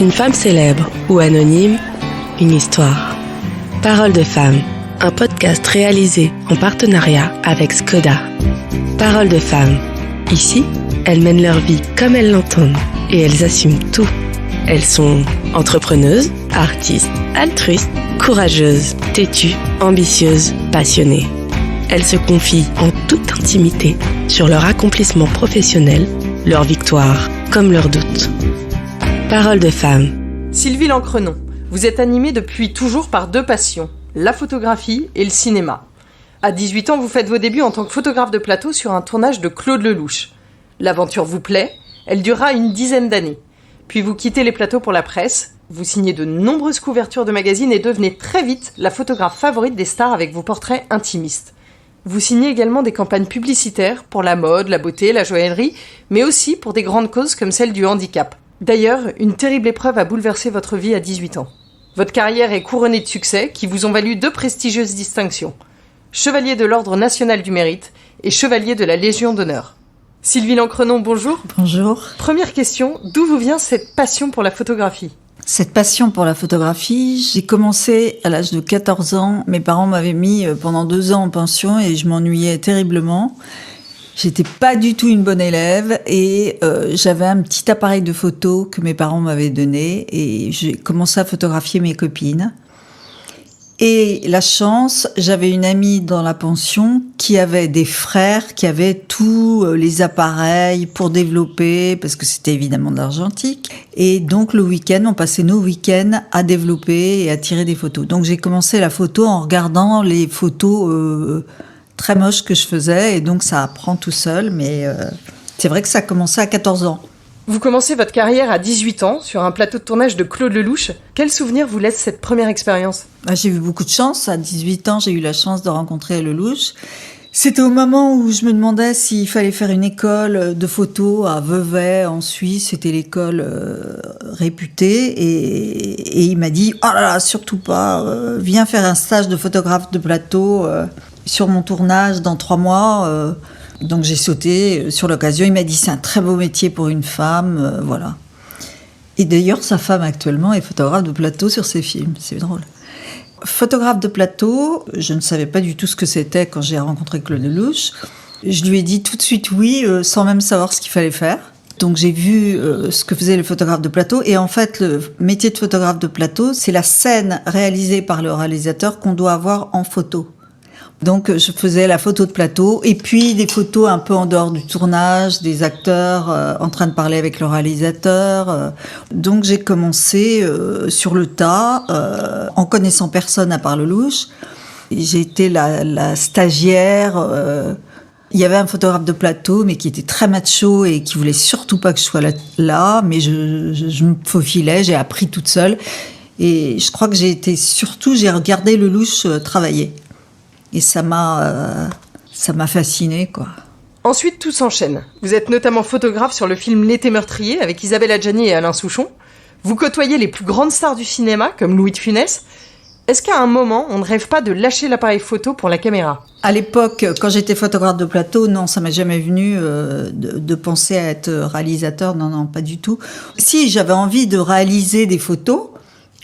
Une femme célèbre ou anonyme, une histoire. Parole de femme, un podcast réalisé en partenariat avec Skoda. Parole de femme. Ici, elles mènent leur vie comme elles l'entendent et elles assument tout. Elles sont entrepreneuses, artistes, altruistes, courageuses, têtues, ambitieuses, passionnées. Elles se confient en toute intimité sur leur accomplissement professionnel, leurs victoires comme leurs doutes. Parole de femme. Sylvie Lancrenon, vous êtes animée depuis toujours par deux passions, la photographie et le cinéma. À 18 ans, vous faites vos débuts en tant que photographe de plateau sur un tournage de Claude Lelouch. L'aventure vous plaît, elle durera une dizaine d'années. Puis vous quittez les plateaux pour la presse, vous signez de nombreuses couvertures de magazines et devenez très vite la photographe favorite des stars avec vos portraits intimistes. Vous signez également des campagnes publicitaires pour la mode, la beauté, la joaillerie, mais aussi pour des grandes causes comme celle du handicap. D'ailleurs, une terrible épreuve a bouleversé votre vie à 18 ans. Votre carrière est couronnée de succès qui vous ont valu deux prestigieuses distinctions. Chevalier de l'Ordre national du mérite et Chevalier de la Légion d'honneur. Sylvie Lancrenon, bonjour. Bonjour. Première question, d'où vous vient cette passion pour la photographie ? Cette passion pour la photographie, j'ai commencé à l'âge de 14 ans. Mes parents m'avaient mis pendant 2 ans en pension et je m'ennuyais terriblement. J'étais pas du tout une bonne élève et j'avais un petit appareil de photo que mes parents m'avaient donné et j'ai commencé à photographier mes copines. Et la chance, j'avais une amie dans la pension qui avait des frères qui avaient tous les appareils pour développer, parce que c'était évidemment de l'argentique. Et donc le week-end, on passait nos week-ends à développer et à tirer des photos. Donc j'ai commencé la photo en regardant les photos très moches que je faisais, et donc ça apprend tout seul, mais c'est vrai que ça a commencé à 14 ans. Vous commencez votre carrière à 18 ans sur un plateau de tournage de Claude Lelouch. Quel souvenir vous laisse cette première expérience ? J'ai eu beaucoup de chance. À 18 ans, j'ai eu la chance de rencontrer Lelouch. C'était au moment où je me demandais s'il fallait faire une école de photo à Vevey, en Suisse. C'était l'école réputée. Et il m'a dit « Oh là là, surtout pas, viens faire un stage de photographe de plateau sur mon tournage dans 3 mois. » Donc j'ai sauté sur l'occasion. Il m'a dit c'est un très beau métier pour une femme, voilà. Et d'ailleurs sa femme actuellement est photographe de plateau sur ses films, c'est drôle. Photographe de plateau, je ne savais pas du tout ce que c'était quand j'ai rencontré Claude Lelouch. Je lui ai dit tout de suite oui, sans même savoir ce qu'il fallait faire. Donc j'ai vu ce que faisait le photographe de plateau. Et en fait, le métier de photographe de plateau, c'est la scène réalisée par le réalisateur qu'on doit avoir en photo. Donc je faisais la photo de plateau et puis des photos un peu en dehors du tournage, des acteurs en train de parler avec le réalisateur. Donc j'ai commencé sur le tas, en connaissant personne à part Lelouch. J'ai été la stagiaire. Il y avait un photographe de plateau, mais qui était très macho et qui voulait surtout pas que je sois là. Mais je me faufilais, j'ai appris toute seule. Et je crois que j'ai regardé Lelouch travailler. Et ça m'a fascinée, quoi. Ensuite, tout s'enchaîne. Vous êtes notamment photographe sur le film L'été meurtrier avec Isabelle Adjani et Alain Souchon. Vous côtoyez les plus grandes stars du cinéma, comme Louis de Funès. Est-ce qu'à un moment, on ne rêve pas de lâcher l'appareil photo pour la caméra ? À l'époque, quand j'étais photographe de plateau, non, ça m'est jamais venu de penser à être réalisateur. Non, pas du tout. Si, j'avais envie de réaliser des photos,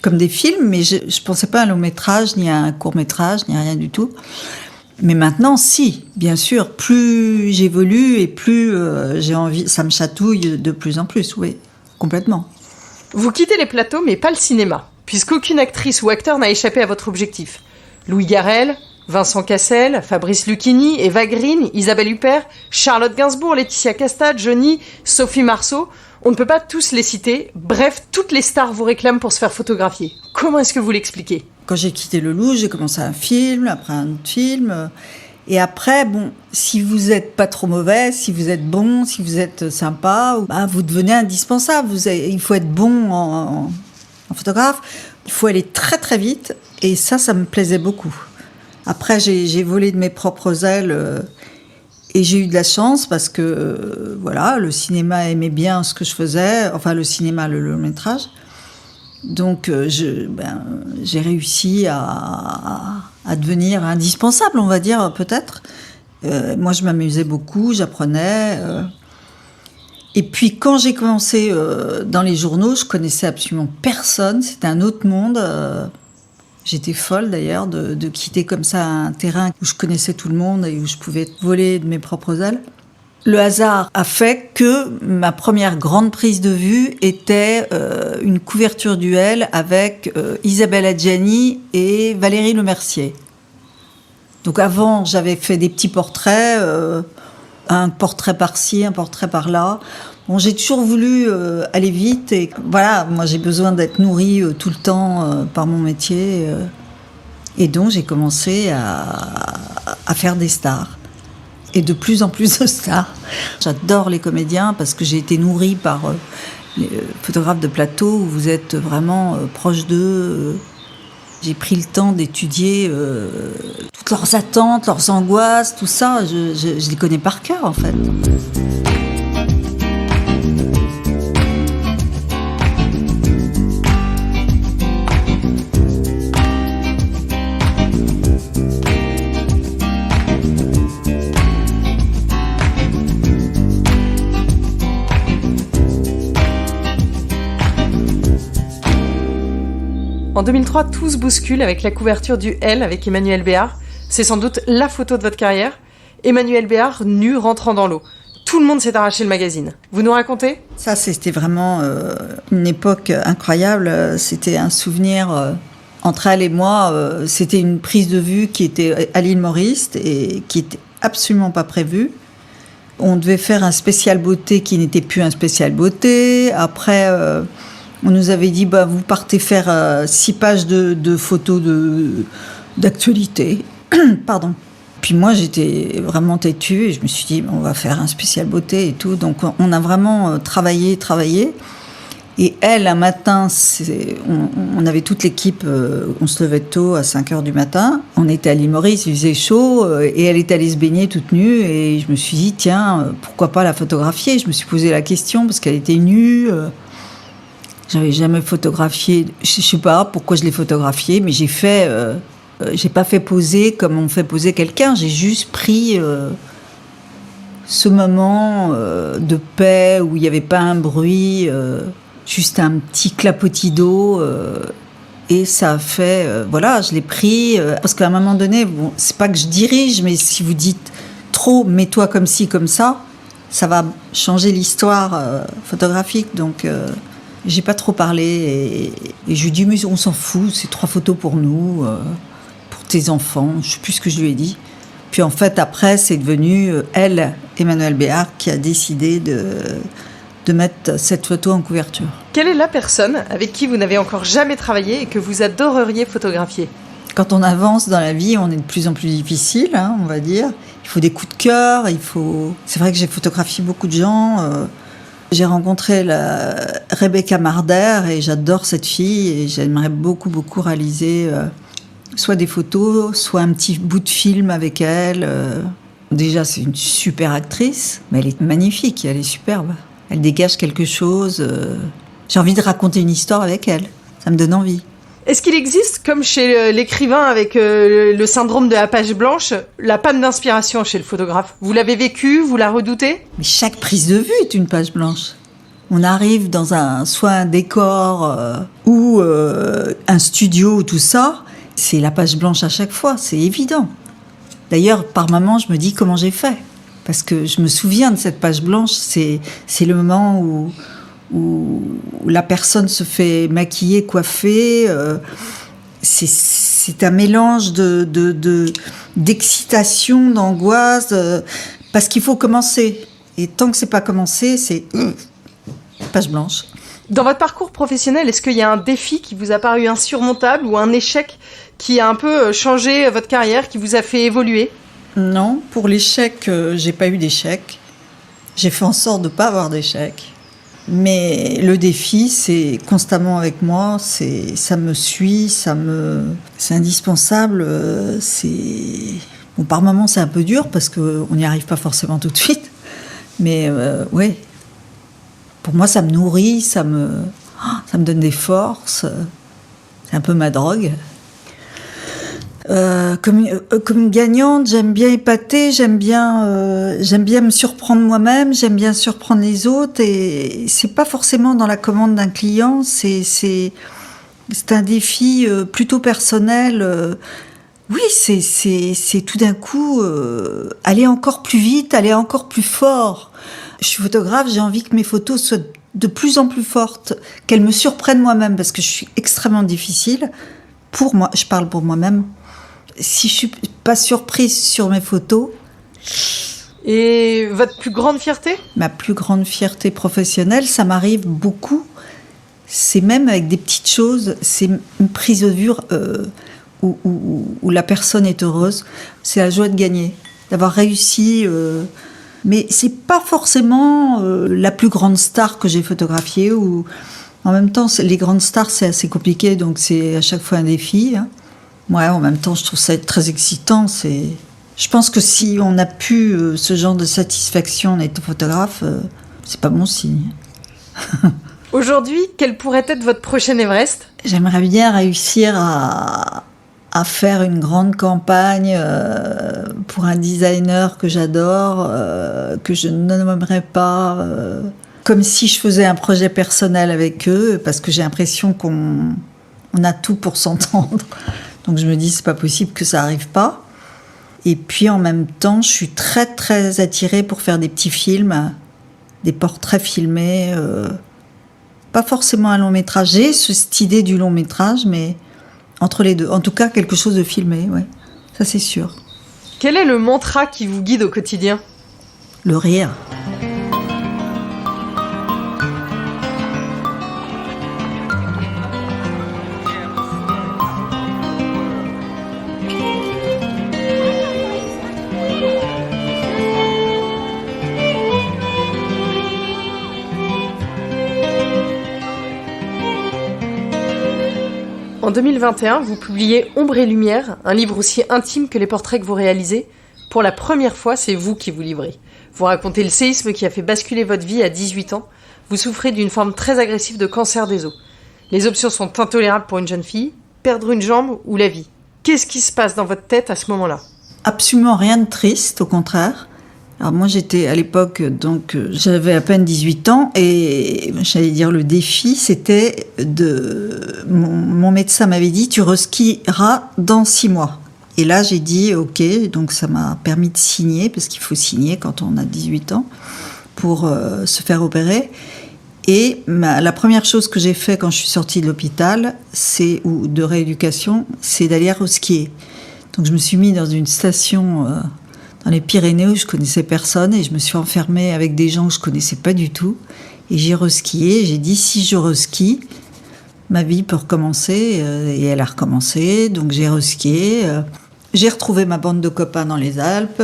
comme des films, mais je pensais pas à un long métrage, ni à un court métrage, ni à rien du tout. Mais maintenant, si, bien sûr, plus j'évolue et plus j'ai envie, ça me chatouille de plus en plus, oui, complètement. Vous quittez les plateaux, mais pas le cinéma, puisqu'aucune actrice ou acteur n'a échappé à votre objectif. Louis Garrel, Vincent Cassel, Fabrice Lucchini, Eva Green, Isabelle Huppert, Charlotte Gainsbourg, Laetitia Casta, Johnny, Sophie Marceau. On ne peut pas tous les citer. Bref, toutes les stars vous réclament pour se faire photographier. Comment est-ce que vous l'expliquez ? Quand j'ai quitté Lelouch, j'ai commencé un film, après un autre film. Et après, bon, si vous êtes pas trop mauvais, si vous êtes bon, si vous êtes sympa, vous devenez indispensable. Il faut être bon en photographe. Il faut aller très très vite. Et ça me plaisait beaucoup. Après, j'ai volé de mes propres ailes. Et j'ai eu de la chance parce que, voilà, le cinéma aimait bien ce que je faisais. Enfin, le cinéma, le long métrage. Donc, j'ai réussi à devenir indispensable, on va dire, peut-être. Moi, je m'amusais beaucoup, j'apprenais. Et puis quand j'ai commencé dans les journaux, je connaissais absolument personne, c'était un autre monde. J'étais folle d'ailleurs de quitter comme ça un terrain où je connaissais tout le monde et où je pouvais voler de mes propres ailes. Le hasard a fait que ma première grande prise de vue était une couverture du Elle avec Isabelle Adjani et Valérie Lemercier. Donc avant, j'avais fait des petits portraits, un portrait par-ci, un portrait par-là. Bon, j'ai toujours voulu aller vite et voilà, moi j'ai besoin d'être nourrie tout le temps par mon métier. Et donc j'ai commencé à faire des stars. Et de plus en plus de stars. J'adore les comédiens parce que j'ai été nourrie par les photographes de plateau où vous êtes vraiment proche d'eux. J'ai pris le temps d'étudier toutes leurs attentes, leurs angoisses, tout ça. Je les connais par cœur, en fait. En 2003, tout se bouscule avec la couverture du Elle avec Emmanuel Béard. C'est sans doute la photo de votre carrière. Emmanuel Béard, nu, rentrant dans l'eau. Tout le monde s'est arraché le magazine. Vous nous racontez ? Ça, c'était vraiment une époque incroyable. C'était un souvenir entre elle et moi. C'était une prise de vue qui était à l'île Maurice et qui était absolument pas prévue. On devait faire un spécial beauté qui n'était plus un spécial beauté. Après... on nous avait dit, vous partez faire 6 pages de photos d'actualité. Pardon. Puis moi, j'étais vraiment têtue et je me suis dit, on va faire un spécial beauté et tout. Donc, on a vraiment travaillé. Et elle, un matin, on avait toute l'équipe, on se levait tôt à 5h du matin. On était à l'île Maurice, il faisait chaud et elle est allée se baigner toute nue. Et je me suis dit, tiens, pourquoi pas la photographier ? Je me suis posé la question parce qu'elle était nue. J'avais jamais photographié, je sais pas pourquoi je l'ai photographié, mais j'ai pas fait poser comme on fait poser quelqu'un, j'ai juste pris ce moment de paix où il n'y avait pas un bruit, juste un petit clapotis d'eau, et ça a fait, voilà, je l'ai pris, parce qu'à un moment donné, bon, c'est pas que je dirige, mais si vous dites trop, mets-toi comme ci, comme ça va changer l'histoire photographique, donc... J'ai pas trop parlé et je lui ai dit, mais on s'en fout, c'est 3 photos pour nous, pour tes enfants, je sais plus ce que je lui ai dit. Puis en fait, après, c'est devenu elle, Emmanuel Béard, qui a décidé de mettre cette photo en couverture. Quelle est la personne avec qui vous n'avez encore jamais travaillé et que vous adoreriez photographier ? Quand on avance dans la vie, on est de plus en plus difficile, on va dire. Il faut des coups de cœur, C'est vrai que j'ai photographié beaucoup de gens... J'ai rencontré Rebecca Marder et j'adore cette fille et j'aimerais beaucoup réaliser soit des photos, soit un petit bout de film avec elle. Déjà, c'est une super actrice, mais elle est magnifique, elle est superbe. Elle dégage quelque chose. J'ai envie de raconter une histoire avec elle. Ça me donne envie. Est-ce qu'il existe, comme chez l'écrivain avec le syndrome de la page blanche, la panne d'inspiration chez le photographe ? Vous l'avez vécu, vous la redoutez ? Mais chaque prise de vue est une page blanche. On arrive dans soit un décor ou un studio ou tout ça, c'est la page blanche à chaque fois, c'est évident. D'ailleurs, par moments, je me dis comment j'ai fait. Parce que je me souviens de cette page blanche, c'est le moment où la personne se fait maquiller, coiffer. C'est un mélange d'excitation, d'angoisse, parce qu'il faut commencer. Et tant que c'est pas commencé, c'est page blanche. Dans votre parcours professionnel, est-ce qu'il y a un défi qui vous a paru insurmontable ou un échec qui a un peu changé votre carrière, qui vous a fait évoluer ? Non, pour l'échec, j'ai pas eu d'échec. J'ai fait en sorte de pas avoir d'échec. Mais le défi, c'est constamment avec moi, ça me suit, c'est indispensable. Bon, par moments, c'est un peu dur parce qu'on n'y arrive pas forcément tout de suite. Mais ouais, pour moi, ça me nourrit, ça me donne des forces. C'est un peu ma drogue. Comme une gagnante, j'aime bien épater, j'aime bien me surprendre moi-même, j'aime bien surprendre les autres, et c'est pas forcément dans la commande d'un client, c'est un défi plutôt personnel. Oui, c'est tout d'un coup aller encore plus vite, aller encore plus fort. Je suis photographe, j'ai envie que mes photos soient de plus en plus fortes, qu'elles me surprennent moi-même, parce que je suis extrêmement difficile. Pour moi, je parle pour moi-même. Si je suis pas surprise sur mes photos. Et votre plus grande fierté ? Ma plus grande fierté professionnelle, ça m'arrive beaucoup. C'est même avec des petites choses, c'est une prise de vue où la personne est heureuse. C'est la joie de gagner, d'avoir réussi. Mais c'est pas forcément la plus grande star que j'ai photographiée. Ou en même temps, les grandes stars, c'est assez compliqué, donc c'est à chaque fois un défi. Hein. Ouais, en même temps, je trouve ça très excitant. Je pense que si on n'a plus ce genre de satisfaction en étant photographe, c'est pas bon signe. Aujourd'hui, quel pourrait être votre prochain Everest ? J'aimerais bien réussir à faire une grande campagne pour un designer que j'adore, que je ne nommerai pas, comme si je faisais un projet personnel avec eux, parce que j'ai l'impression qu'on a tout pour s'entendre. Donc je me dis, c'est pas possible que ça arrive pas. Et puis en même temps, je suis très très attirée pour faire des petits films, des portraits filmés, pas forcément un long métrage. J'ai cette idée du long métrage, mais entre les deux. En tout cas, quelque chose de filmé, ouais. Ça c'est sûr. Quel est le mantra qui vous guide au quotidien ? Le rire. En 2021, vous publiez Ombre et Lumière, un livre aussi intime que les portraits que vous réalisez. Pour la première fois, c'est vous qui vous livrez. Vous racontez le séisme qui a fait basculer votre vie à 18 ans. Vous souffrez d'une forme très agressive de cancer des os. Les options sont intolérables pour une jeune fille, perdre une jambe ou la vie. Qu'est-ce qui se passe dans votre tête à ce moment-là ? Absolument rien de triste, au contraire. Alors moi j'étais à l'époque, donc j'avais à peine 18 ans et j'allais dire le défi c'était mon médecin m'avait dit tu reskieras dans 6 mois. Et là j'ai dit ok, donc ça m'a permis de signer parce qu'il faut signer quand on a 18 ans pour se faire opérer. Et la première chose que j'ai fait quand je suis sortie de l'hôpital, ou de rééducation, c'est d'aller reskier. Donc je me suis mis dans une station dans les Pyrénées où je connaissais personne et je me suis enfermée avec des gens que je connaissais pas du tout. Et j'ai reskié. J'ai dit si je reskie, ma vie peut recommencer. Et elle a recommencé. Donc j'ai reskié. J'ai retrouvé ma bande de copains dans les Alpes.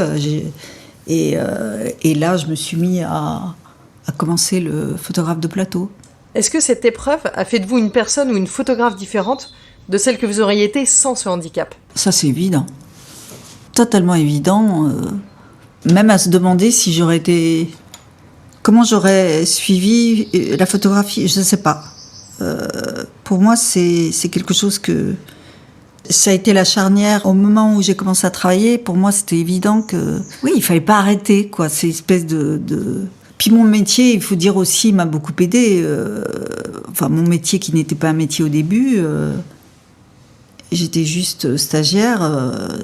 Et là, je me suis mis à commencer le photographe de plateau. Est-ce que cette épreuve a fait de vous une personne ou une photographe différente de celle que vous auriez été sans ce handicap ? Ça, c'est évident. Totalement évident. Même à se demander si j'aurais été... Comment j'aurais suivi la photographie, je ne sais pas. Pour moi, c'est quelque chose que... Ça a été la charnière au moment où j'ai commencé à travailler. Pour moi, c'était évident que... Oui, il ne fallait pas arrêter, quoi. C'est une espèce de... Puis mon métier, il faut dire aussi, m'a beaucoup aidé. Enfin, mon métier qui n'était pas un métier au début... J'étais juste stagiaire,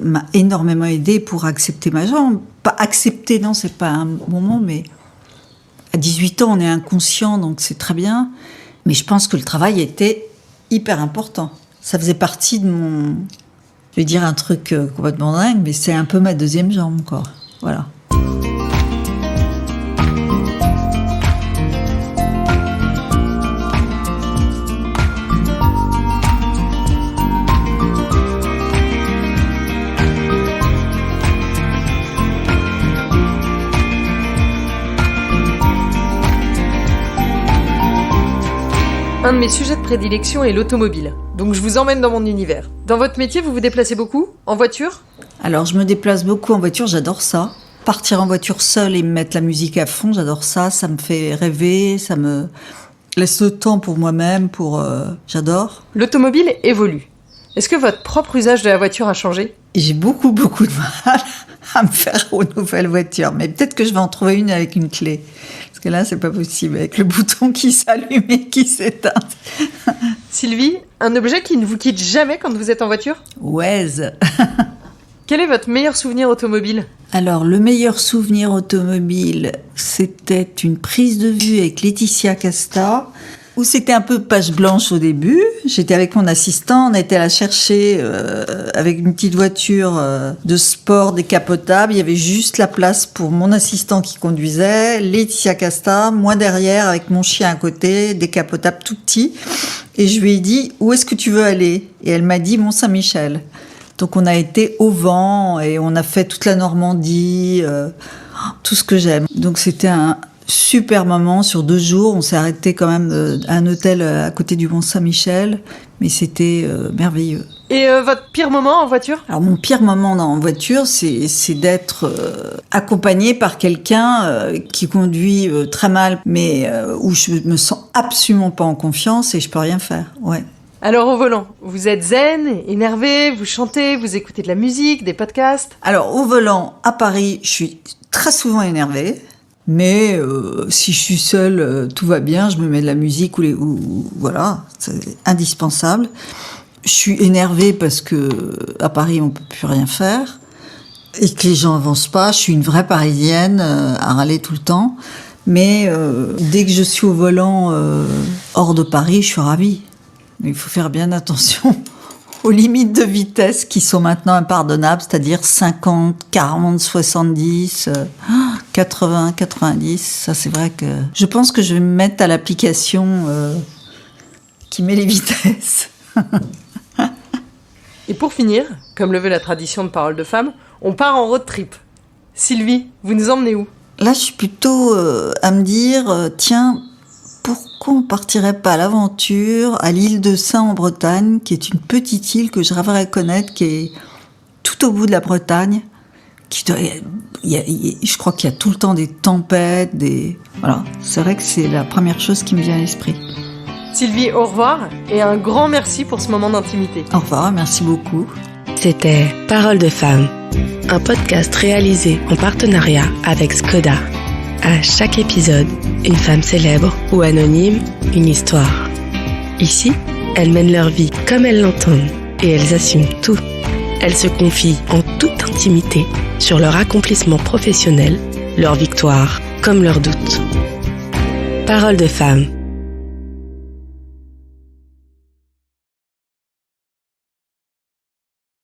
m'a énormément aidée pour accepter ma jambe. Pas accepter, non, c'est pas un bon mot, mais à 18 ans, on est inconscient, donc c'est très bien. Mais je pense que le travail était hyper important. Ça faisait partie de mon... Je vais dire un truc complètement dingue, mais c'est un peu ma deuxième jambe, quoi. Voilà. Un de mes sujets de prédilection est l'automobile, donc je vous emmène dans mon univers. Dans votre métier, vous vous déplacez beaucoup ? En voiture ? Alors, je me déplace beaucoup en voiture, j'adore ça. Partir en voiture seule et me mettre la musique à fond, j'adore ça. Ça me fait rêver, ça me laisse le temps pour moi-même, j'adore. L'automobile évolue. Est-ce que votre propre usage de la voiture a changé ? J'ai beaucoup de mal à me faire aux nouvelles voitures. Mais peut-être que je vais en trouver une avec une clé. Parce que là, c'est pas possible, avec le bouton qui s'allume et qui s'éteint. Sylvie, un objet qui ne vous quitte jamais quand vous êtes en voiture ? Waze. Quel est votre meilleur souvenir automobile ? Alors, le meilleur souvenir automobile, c'était une prise de vue avec Laetitia Casta, où c'était un peu page blanche au début. J'étais avec mon assistant, on était à la chercher avec une petite voiture de sport décapotable. Il y avait juste la place pour mon assistant qui conduisait, Laetitia Casta, moi derrière avec mon chien à côté, décapotable tout petit. Et je lui ai dit, où est-ce que tu veux aller ? Et elle m'a dit, Mont-Saint-Michel. Donc on a été au vent et on a fait toute la Normandie, tout ce que j'aime. Donc c'était un super moment sur 2 jours. On s'est arrêté quand même à un hôtel à côté du Mont-Saint-Michel, mais c'était merveilleux. Et votre pire moment en voiture ? Alors mon pire moment en voiture, c'est d'être accompagné par quelqu'un qui conduit très mal, mais où je me sens absolument pas en confiance et je peux rien faire. Ouais. Alors au volant, vous êtes zen, énervé, vous chantez, vous écoutez de la musique, des podcasts ? Alors au volant, à Paris, je suis très souvent énervée. Mais si je suis seule, tout va bien, je me mets de la musique ou voilà, c'est indispensable. Je suis énervée parce que à Paris on peut plus rien faire et que les gens avancent pas. Je suis une vraie Parisienne à râler tout le temps. Mais dès que je suis au volant hors de Paris, je suis ravie. Mais il faut faire bien attention aux limites de vitesse qui sont maintenant impardonnables, c'est-à-dire 50, 40, 70, 80, 90. Ça, c'est vrai que je pense que je vais me mettre à l'application qui met les vitesses. Et pour finir, comme le veut la tradition de Parole de Femme, on part en road trip. Sylvie, vous nous emmenez où ? Là, je suis plutôt à me dire, tiens, pourquoi on partirait pas à l'aventure à l'île de Sein en Bretagne, qui est une petite île que je rêverais connaître, qui est tout au bout de la Bretagne. Je crois qu'il y a tout le temps des tempêtes, voilà. C'est vrai que c'est la première chose qui me vient à l'esprit. Sylvie, au revoir et un grand merci pour ce moment d'intimité. Au revoir, merci beaucoup. C'était Parole de Femme, un podcast réalisé en partenariat avec Skoda. À chaque épisode, une femme célèbre ou anonyme, une histoire. Ici, elles mènent leur vie comme elles l'entendent et elles assument tout. Elles se confient en toute intimité sur leur accomplissement professionnel, leurs victoires comme leurs doutes. Parole de Femme,